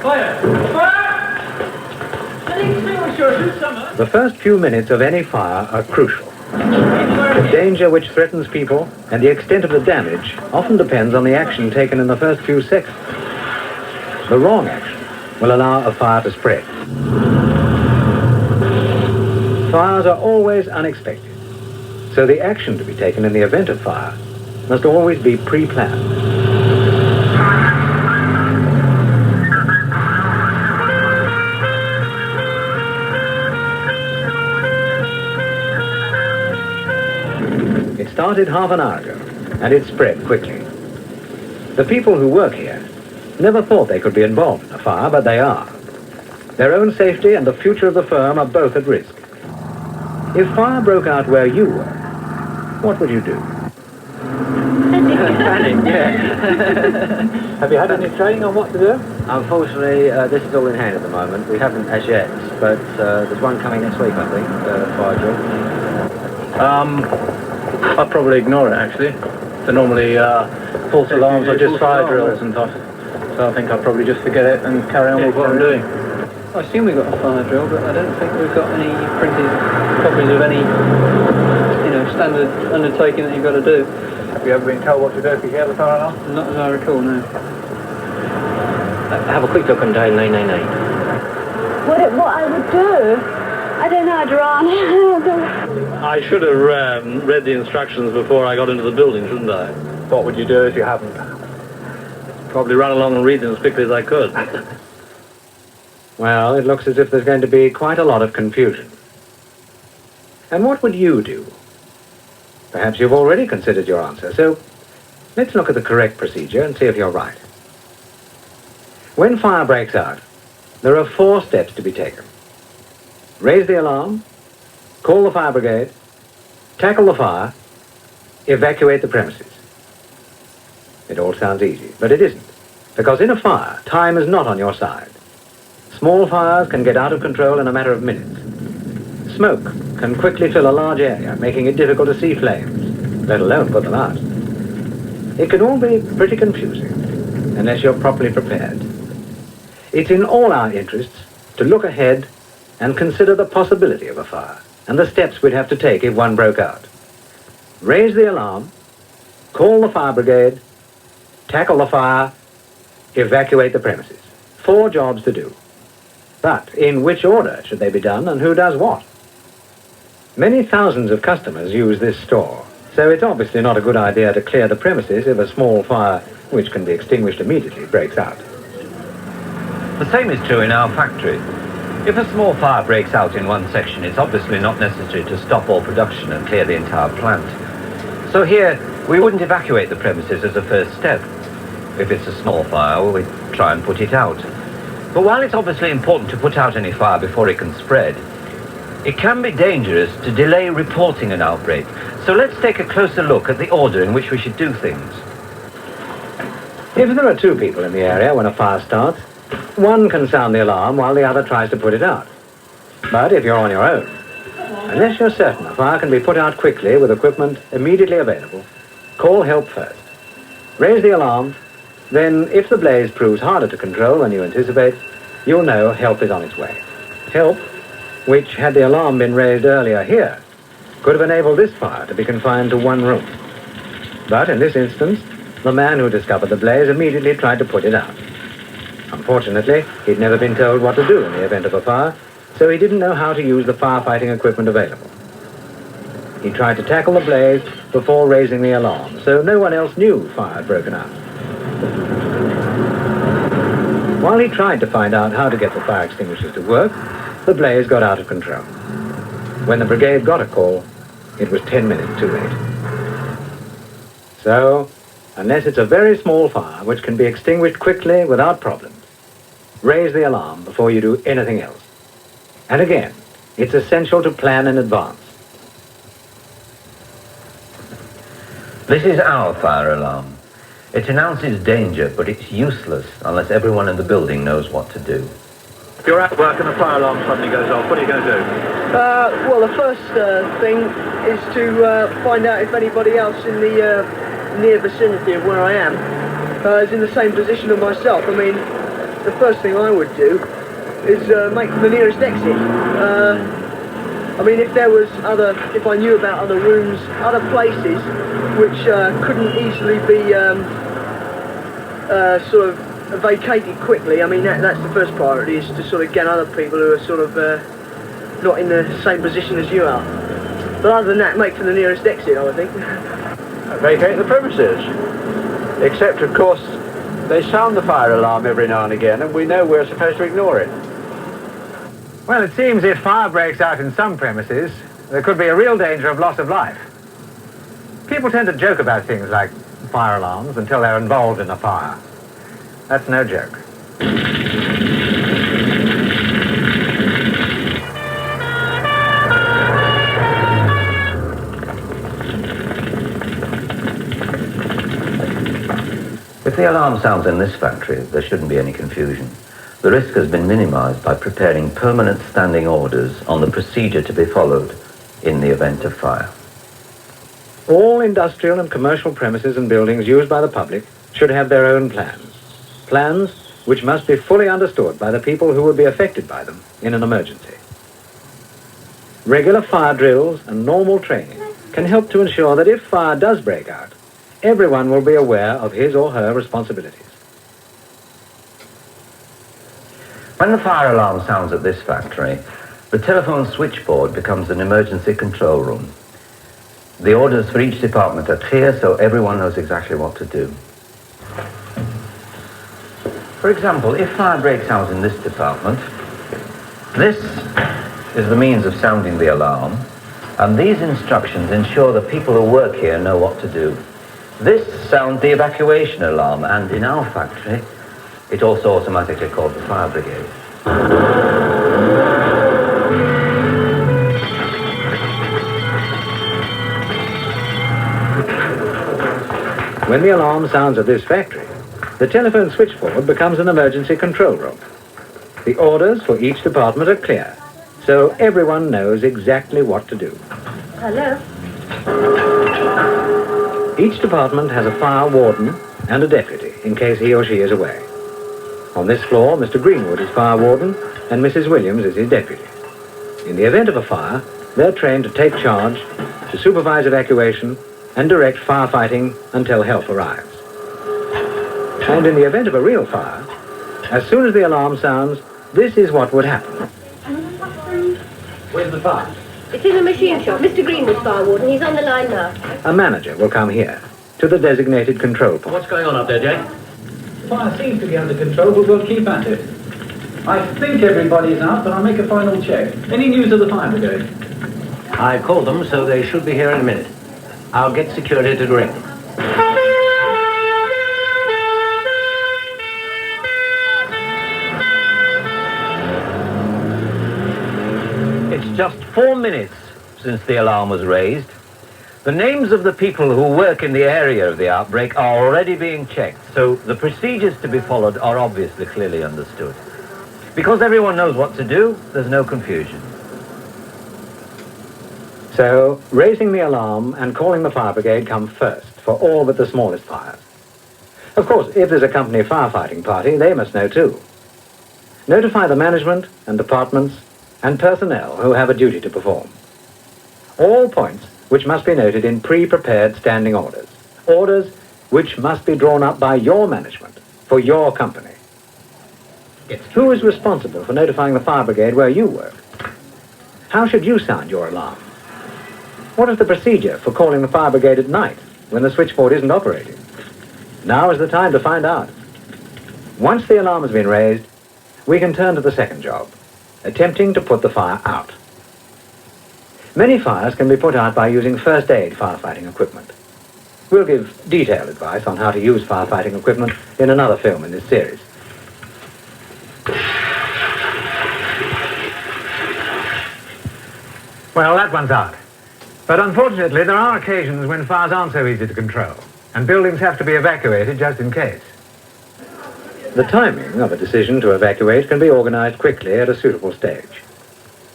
Fire! Fire! Any extinguishers, summer? The first few minutes of any fire are crucial. The danger which threatens people and the extent of the damage often depends on the action taken in the first few seconds. The wrong action will allow a fire to spread. Fires are always unexpected, so the action to be taken in the event of fire must always be pre-planned. It started half an hour ago, and it spread quickly. The people who work here never thought they could be involved in a fire, but they are. Their own safety and the future of the firm are both at risk. If fire broke out where you were, what would you do? Panic, yeah. Have you had any training on what to do? Unfortunately, this is all in hand at the moment. We haven't as yet, but there's one coming next week, I think, fire drill. I'd probably ignore it, actually. They're normally false alarms or just fire drills and stuff. So I think I'd probably just forget it and carry on with what I'm doing. I assume we've got a fire drill, but I don't think we've got any printed copies of any, standard undertaking that you've got to do. Have you ever been told what to do if you hear the fire alarm? Not as I recall, no. Have a quick look and dial 999. What I would do? I don't know, Duran. I should have read the instructions before I got into the building, shouldn't I? What would you do if you haven't? Probably run along and read them as quickly as I could. Well, it looks as if there's going to be quite a lot of confusion. And what would you do? Perhaps you've already considered your answer, so let's look at the correct procedure and see if you're right. When fire breaks out, there are 4 steps to be taken. Raise the alarm, call the fire brigade, tackle the fire, evacuate the premises. It all sounds easy, but it isn't, because in a fire, time is not on your side. Small fires can get out of control in a matter of minutes. Smoke can quickly fill a large area, making it difficult to see flames, let alone put them out. It can all be pretty confusing, unless you're properly prepared. It's in all our interests to look ahead and consider the possibility of a fire, and the steps we'd have to take if one broke out. Raise the alarm, call the fire brigade, tackle the fire, evacuate the premises. 4 jobs to do. But in which order should they be done, and who does what? Many thousands of customers use this store, so it's obviously not a good idea to clear the premises if a small fire, which can be extinguished immediately, breaks out. The same is true in our factory. If a small fire breaks out in one section, it's obviously not necessary to stop all production and clear the entire plant. So here, we wouldn't evacuate the premises as a first step. If it's a small fire, we'd try and put it out. But while it's obviously important to put out any fire before it can spread, it can be dangerous to delay reporting an outbreak. So let's take a closer look at the order in which we should do things. If there are 2 people in the area when a fire starts, one can sound the alarm while the other tries to put it out. But if you're on your own, unless you're certain a fire can be put out quickly with equipment immediately available, call help first. Raise the alarm, then if the blaze proves harder to control than you anticipate, you'll know help is on its way. Help, which, had the alarm been raised earlier here, could have enabled this fire to be confined to one room. But in this instance, the man who discovered the blaze immediately tried to put it out. Unfortunately, he'd never been told what to do in the event of a fire, so he didn't know how to use the firefighting equipment available. He tried to tackle the blaze before raising the alarm, so no one else knew fire had broken out. While he tried to find out how to get the fire extinguishers to work, the blaze got out of control. When the brigade got a call, it was 10 minutes too late. So, unless it's a very small fire which can be extinguished quickly without problems, raise the alarm before you do anything else. And again, it's essential to plan in advance. This is our fire alarm. It announces danger, but it's useless unless everyone in the building knows what to do. If you're at work and the fire alarm suddenly goes off, what are you going to do? Well, the first thing is to find out if anybody else in the near vicinity of where I am is in the same position as myself. I mean, the first thing I would do is make for the nearest exit. I mean, if I knew about other rooms, other places which couldn't easily be sort of vacated quickly, I mean, that's the first priority, is to sort of get other people who are sort of not in the same position as you are. But other than that, make for the nearest exit, I would think. Vacate the premises. Except, of course, they sound the fire alarm every now and again, and we know we're supposed to ignore it. Well, it seems if fire breaks out in some premises, there could be a real danger of loss of life. People tend to joke about things like fire alarms until they're involved in a fire. That's no joke. If the alarm sounds in this factory, there shouldn't be any confusion. The risk has been minimized by preparing permanent standing orders on the procedure to be followed in the event of fire. All industrial and commercial premises and buildings used by the public should have their own plans. Plans which must be fully understood by the people who would be affected by them in an emergency. Regular fire drills and normal training can help to ensure that if fire does break out, everyone will be aware of his or her responsibilities. When the fire alarm sounds at this factory, the telephone switchboard becomes an emergency control room. The orders for each department are clear, so everyone knows exactly what to do. For example, if fire breaks out in this department, this is the means of sounding the alarm, and these instructions ensure the people who work here know what to do. This sounds the evacuation alarm, and in our factory, it also automatically calls the fire brigade. When the alarm sounds at this factory, the telephone switchboard becomes an emergency control room. The orders for each department are clear, so everyone knows exactly what to do. Hello? Each department has a fire warden and a deputy in case he or she is away. On this floor, Mr. Greenwood is fire warden and Mrs. Williams is his deputy. In the event of a fire, they're trained to take charge, to supervise evacuation, and direct firefighting until help arrives. And in the event of a real fire, as soon as the alarm sounds, this is what would happen. Where's the fire? It's in the machine shop. Mr. Greenwood's fire warden. He's on the line now. A manager will come here, to the designated control point. What's going on up there, Jay? Fire seems to be under control, but we'll keep at it. I think everybody's out, but I'll make a final check. Any news of the fire brigade? I've called them, so they should be here in a minute. I'll get security to ring. It's just 4 minutes since the alarm was raised. The names of the people who work in the area of the outbreak are already being checked, so the procedures to be followed are obviously clearly understood. Because everyone knows what to do, there's no confusion. So, raising the alarm and calling the fire brigade come first for all but the smallest fires. Of course, if there's a company firefighting party, they must know too. Notify the management and departments and personnel who have a duty to perform. All points which must be noted in pre-prepared standing orders. Orders which must be drawn up by your management for your company. Who is responsible for notifying the fire brigade where you work? How should you sound your alarm? What is the procedure for calling the fire brigade at night when the switchboard isn't operating? Now is the time to find out. Once the alarm has been raised, we can turn to the second job, attempting to put the fire out. Many fires can be put out by using first aid firefighting equipment. We'll give detailed advice on how to use firefighting equipment in another film in this series. Well, that one's out. But unfortunately, there are occasions when fires aren't so easy to control, and buildings have to be evacuated just in case. The timing of a decision to evacuate can be organized quickly at a suitable stage.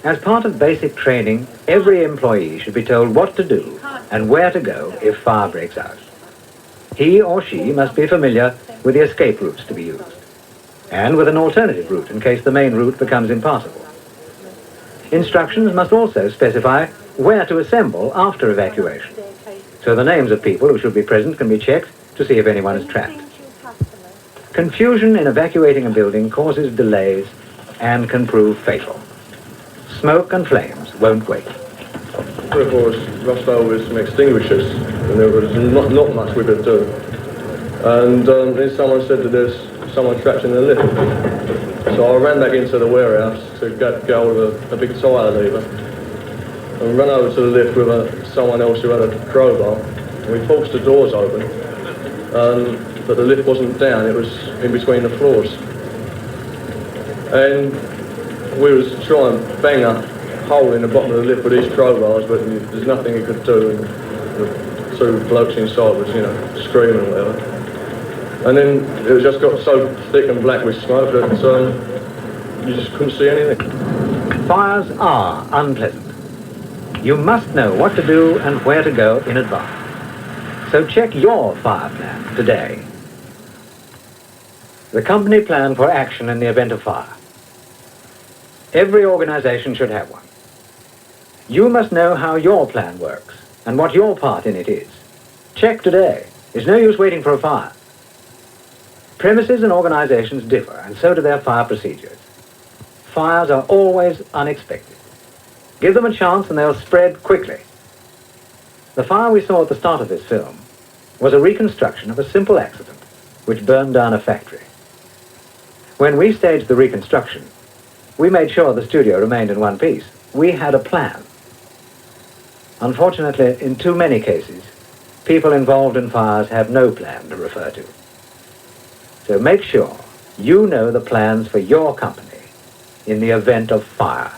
As part of basic training, every employee should be told what to do and where to go if fire breaks out. He or she must be familiar with the escape routes to be used. and with an alternative route in case the main route becomes impassable. Instructions must also specify where to assemble after evacuation, so the names of people who should be present can be checked to see if anyone is trapped. Confusion in evacuating a building causes delays and can prove fatal. Smoke and flames won't wait. Of course, rushed over with some extinguishers, and there was not much we could do. And then someone said that there's someone trapped in the lift. So I ran back into the warehouse to go with a big tire lever, and ran over to the lift with someone else who had a crowbar. And we forced the doors open, but the lift wasn't down, it was in between the floors. And we was trying to bang a hole in the bottom of the lift with these crowbars, but there's nothing you could do. And the two blokes inside was, screaming or whatever. And then it just got so thick and black with smoke that you just couldn't see anything. Fires are unpleasant. You must know what to do and where to go in advance. So check your fire plan today. The company plan for action in the event of fire. Every organization should have one. You must know how your plan works and what your part in it is. Check today. There's no use waiting for a fire. Premises and organizations differ, and so do their fire procedures. Fires are always unexpected. Give them a chance and they'll spread quickly. The fire we saw at the start of this film was a reconstruction of a simple accident which burned down a factory. When we staged the reconstruction, we made sure the studio remained in one piece. We had a plan. Unfortunately, in too many cases, people involved in fires have no plan to refer to. So make sure you know the plans for your company in the event of fire.